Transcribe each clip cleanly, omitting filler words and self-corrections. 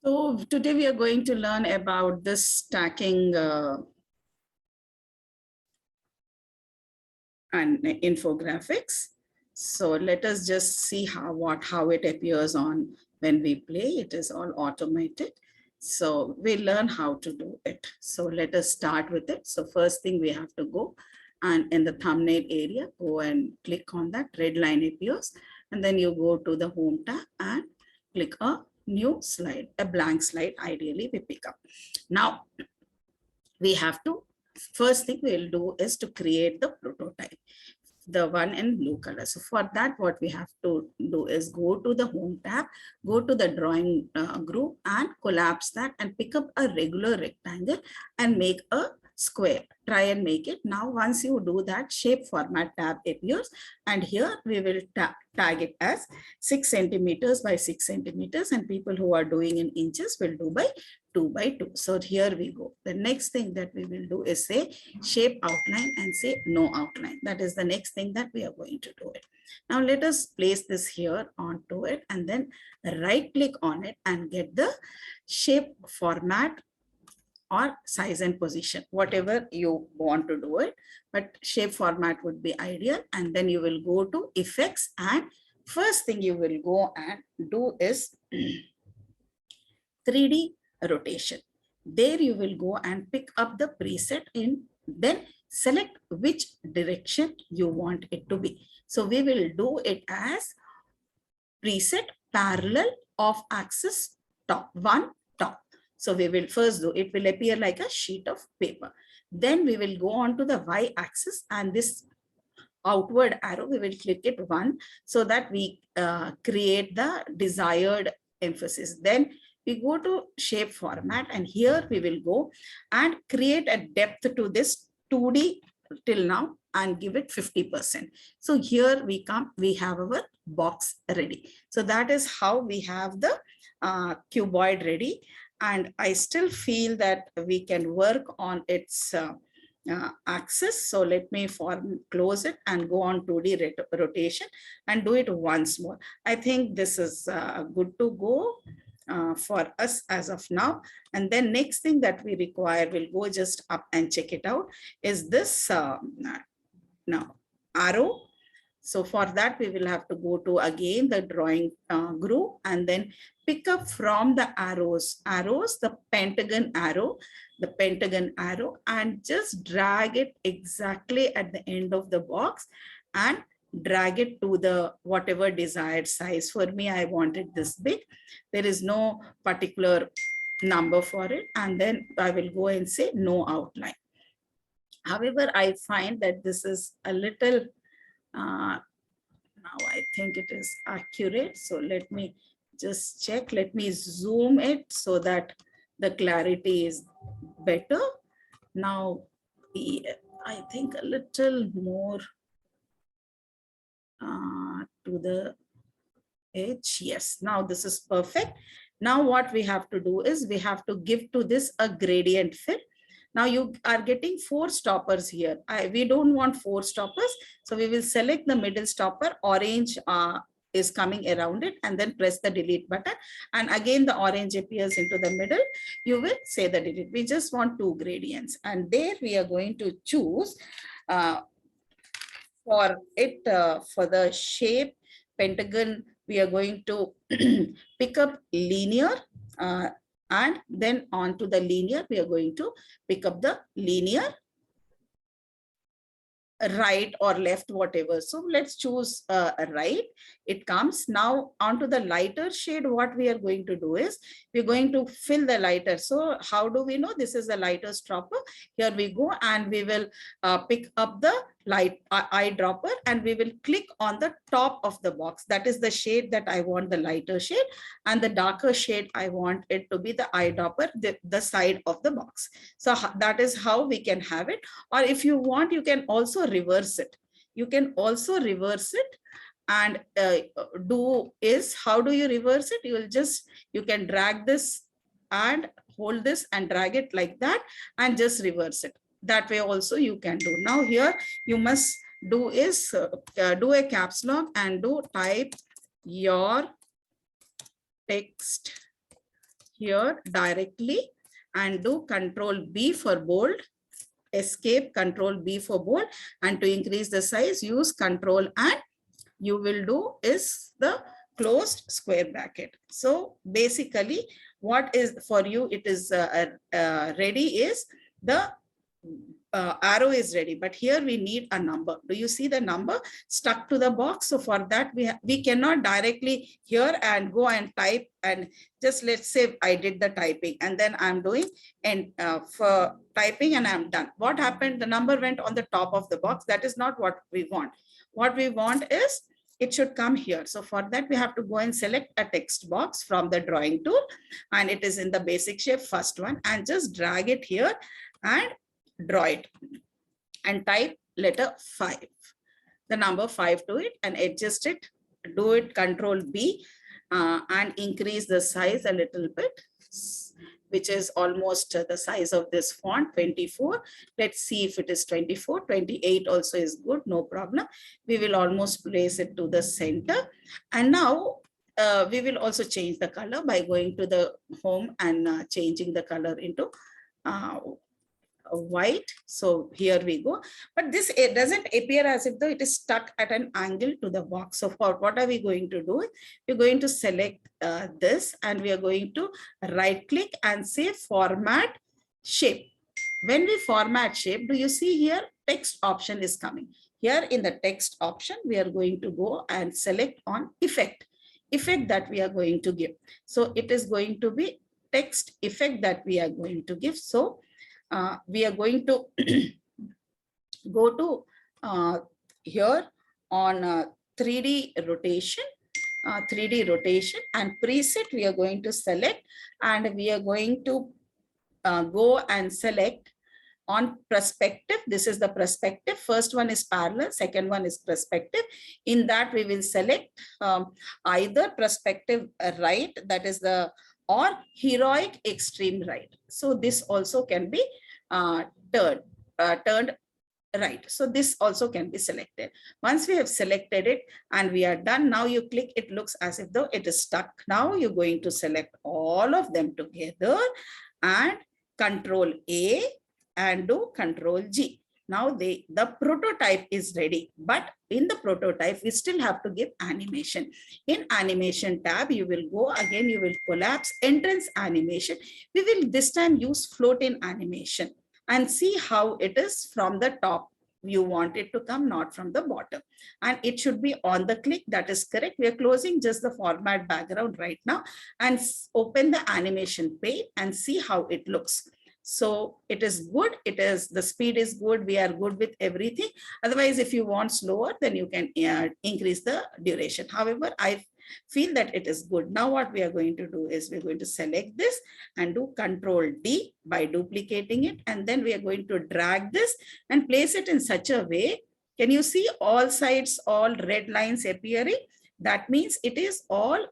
So today we are going to learn about this stacking and infographics. So let us just see how it appears on when we play. It is all automated. So we learn how to do it. So let us start with it. So first thing we have to go and in the thumbnail area, go and click on that red line appears. And then you go to the home tab and click a new slide, a blank slide. Ideally we pick up. Now we have to, first thing we'll do is to create the prototype, the one in blue color. So for that, what we have to do is go to the home tab, go to the drawing group and collapse that and pick up a regular rectangle and make a square. Try and make it. Now, once you do that, shape format tab appears, and here we will tag it as 6 centimeters by 6 centimeters, and people who are doing in inches will do by 2 by 2. So here we go. The next thing that we will do is say shape outline and say no outline. That is the next thing that we are going to do it. Now let us place this here onto it and then right click on it and get the shape format or size and position, whatever you want to do it, but shape format would be ideal. And then you will go to effects, and first thing you will go and do is 3D rotation. There you will go and pick up the preset in, then select which direction you want it to be. So we will do it as preset parallel of axis top, one top. So we will first do, it will appear like a sheet of paper. Then we will go on to the Y axis, and this outward arrow, we will click it 1 so that we create the desired emphasis. Then we go to shape format, and here we will go and create a depth to this 2D till now and give it 50%. So here we come, we have our box ready. So that is how we have the cuboid ready. And I still feel that we can work on its axis. So let me close it and go on 2D rotation and do it once more. I think this is good to go for us as of now. And then next thing that we require, we'll go just up and check it out, is this now arrow. So for that, we will have to go to again the drawing group and then pick up from the arrows, the pentagon arrow, and just drag it exactly at the end of the box and drag it to the whatever desired size. For me, I wanted this big. There is no particular number for it. And then I will go and say no outline. However, I find that this is a little, now I think it is accurate. So let me just check. Let me zoom it so that the clarity is better. Now, I think a little more to the edge. Yes, now this is perfect. Now what we have to do is we have to give to this a gradient fill. Now you are getting 4 stoppers here. We don't want 4 stoppers. So we will select the middle stopper. Orange is coming around it, and then press the delete button. And again, the orange appears into the middle. You will say the delete. We just want 2 gradients. And there we are going to choose for it, for the shape pentagon, we are going to pick up linear, and then onto the linear, we are going to pick up the linear right or left, whatever. So let's choose right. It comes now onto the lighter shade. What we are going to do is we're going to fill the lighter. So how do we know this is the lighter stopper? Here we go, and we will pick up the light eyedropper, and we will click on the top of the box. That is the shade that I want, the lighter shade, and the darker shade I want it to be the eyedropper, the side of the box. So that is how we can have it. Or if you want, you can also reverse it. You can also reverse it, and how do you reverse it? You can drag this and hold this and drag it like that and just reverse it. That way also you can do. Now here you must do is do a caps lock and do type your text here directly and do Control B for bold, escape, Control B for bold, and to increase the size, use Control and you will do is the closed square bracket. So basically what is for you, it is ready is the arrow is ready, but here we need a number. Do you see the number stuck to the box? So for that we cannot directly here and go and type, and just let's say I did the typing and then I'm doing and for typing and I'm done. What happened? The number went on the top of the box. That is not what we want. What we want is it should come here. So for that we have to go and select a text box from the drawing tool, and it is in the basic shape, first one, and just drag it here and draw it and type letter 5, the number 5 to it, and adjust it. Do it Control B and increase the size a little bit, which is almost the size of this font, 24. Let's see if it is 24. 28 also is good, no problem. We will almost place it to the center. And now we will also change the color by going to the home and changing the color into white. So here we go, but this it doesn't appear as if though it is stuck at an angle to the box. So for what are we going to do? We're going to select this, and we are going to right click and say format shape. When we format shape, do you see here text option is coming? Here in the text option, we are going to go and select on effect that we are going to give. So it is going to be text effect that we are going to give. So we are going to go to here on 3D rotation, and preset we are going to select, and we are going to go and select on perspective. This is the perspective. First one is parallel, second one is perspective. In that we will select either perspective right, that is the, or heroic extreme right. So this also can be turned right. So this also can be selected. Once we have selected it and we are done, now you click, it looks as if though it is stuck. Now you're going to select all of them together and Control A and do Control G. Now the prototype is ready, but in the prototype, we still have to give animation. In animation tab, you will go again, you will collapse entrance animation. We will this time use float in animation and see how it is from the top. You want it to come, not from the bottom. And it should be on the click, that is correct. We are closing just the format background right now and open the animation pane and see how it looks. So it is good. It is, the speed is good. We are good with everything. Otherwise, if you want slower, then you can increase the duration. However, I feel that it is good. Now what we are going to do is we're going to select this and do Control D by duplicating it. And then we are going to drag this and place it in such a way. Can you see all sides, all red lines appearing? That means it is all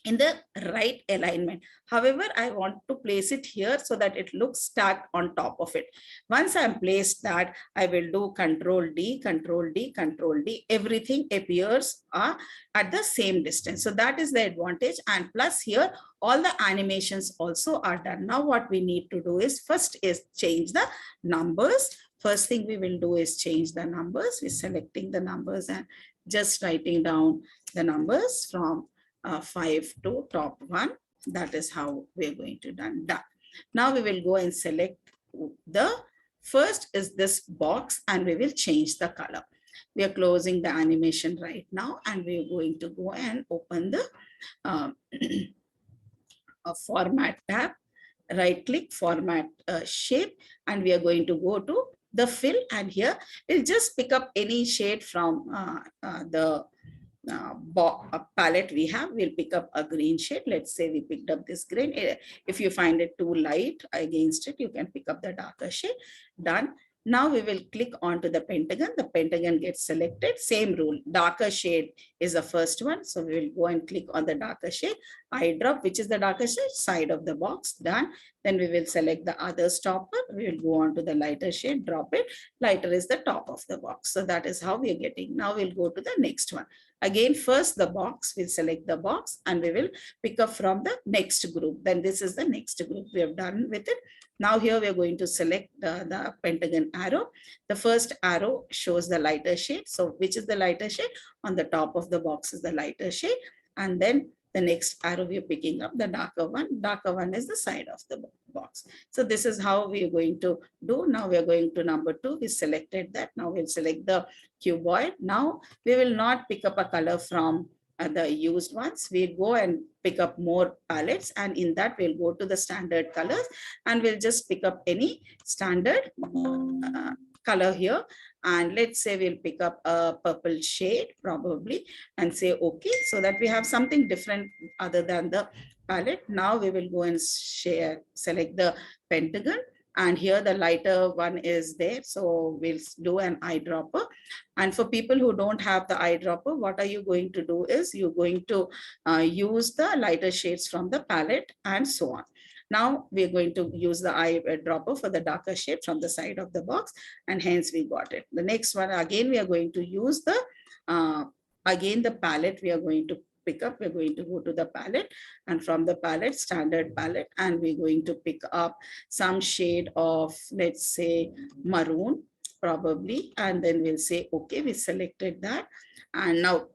in the right alignment. However, I want to place it here so that it looks stacked on top of it. Once I'm placed that, I will do Control D, Control D, Control D. Everything appears at the same distance. So that is the advantage. And plus here, all the animations also are done. Now what we need to do is first is change the numbers. First thing we will do is change the numbers. We're selecting the numbers and just writing down the numbers from 5 to top 1. That is how we're going to done. Now we will go and select the first is this box and we will change the color. We are closing the animation right now and we are going to go and open the format tab, right click, format shape, and we are going to go to the fill, and here we'll just pick up any shade from the palette we have. We'll pick up a green shade. Let's say we picked up this green. If you find it too light against it, you can pick up the darker shade. Done. Now we will click onto the pentagon. The pentagon gets selected. Same rule. Darker shade is the first one. So we will go and click on the darker shade. Eyedrop, which is the darker shade, side of the box. Done. Then we will select the other stopper. We will go on to the lighter shade, drop it. Lighter is the top of the box. So that is how we are getting. Now we'll go to the next one. Again, first the box, we'll select the box and we will pick up from the next group. Then this is the next group. We have done with it. Now here we are going to select the pentagon arrow. The first arrow shows the lighter shade. So which is the lighter shade? On the top of the box is the lighter shade. And then the next arrow we are picking up the darker one. Darker one is the side of the box. So this is how we are going to do. Now we are going to number 2. We selected that. Now we'll select the cuboid. Now we will not pick up a color from the used ones. We'll go and pick up more palettes, and in that we'll go to the standard colors and we'll just pick up any standard color here. And let's say we'll pick up a purple shade probably and say okay, so that we have something different other than the palette. Now we will go and select the pentagon, and here the lighter one is there, so we'll do an eyedropper. And for people who don't have the eyedropper, what are you going to do is you're going to use the lighter shades from the palette and so on. Now we're going to use the eyedropper for the darker shade from the side of the box, and hence we got it. The next one, again, we are going to use the, again, the palette we are going to pick up. We're going to go to the palette, and from the palette, standard palette, and we're going to pick up some shade of, let's say, maroon probably, and then we'll say okay, we selected that. And now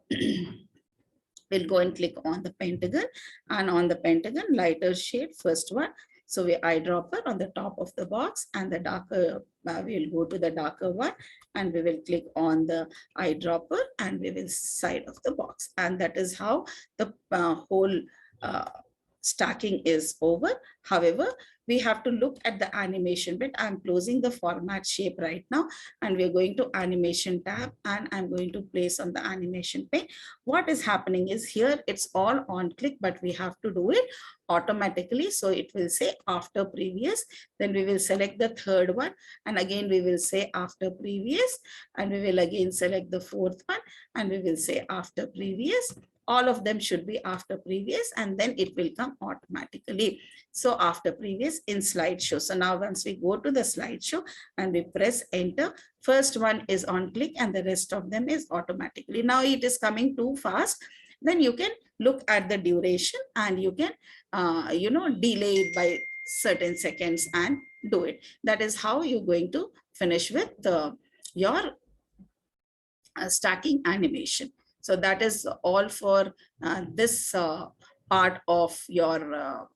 we'll go and click on the pentagon, and on the pentagon, lighter shade, first one. So we eyedropper on the top of the box, and the darker, we'll go to the darker one, and we will click on the eyedropper, and we will side of the box. And that is how the whole stacking is over. However, we have to look at the animation bit. I'm closing the format shape right now, and we're going to animation tab, and I'm going to place on the animation pane. What is happening is here it's all on click, but we have to do it automatically. So it will say after previous, then we will select the third one, and again we will say after previous, and we will again select the fourth one, and we will say after previous. All of them should be after previous, and then it will come automatically. So after previous in slideshow. So now once we go to the slideshow and we press enter, first one is on click and the rest of them is automatically. Now it is coming too fast. Then you can look at the duration, and you can, delay it by certain seconds and do it. That is how you're going to finish with your stacking animation. So that is all for this part of your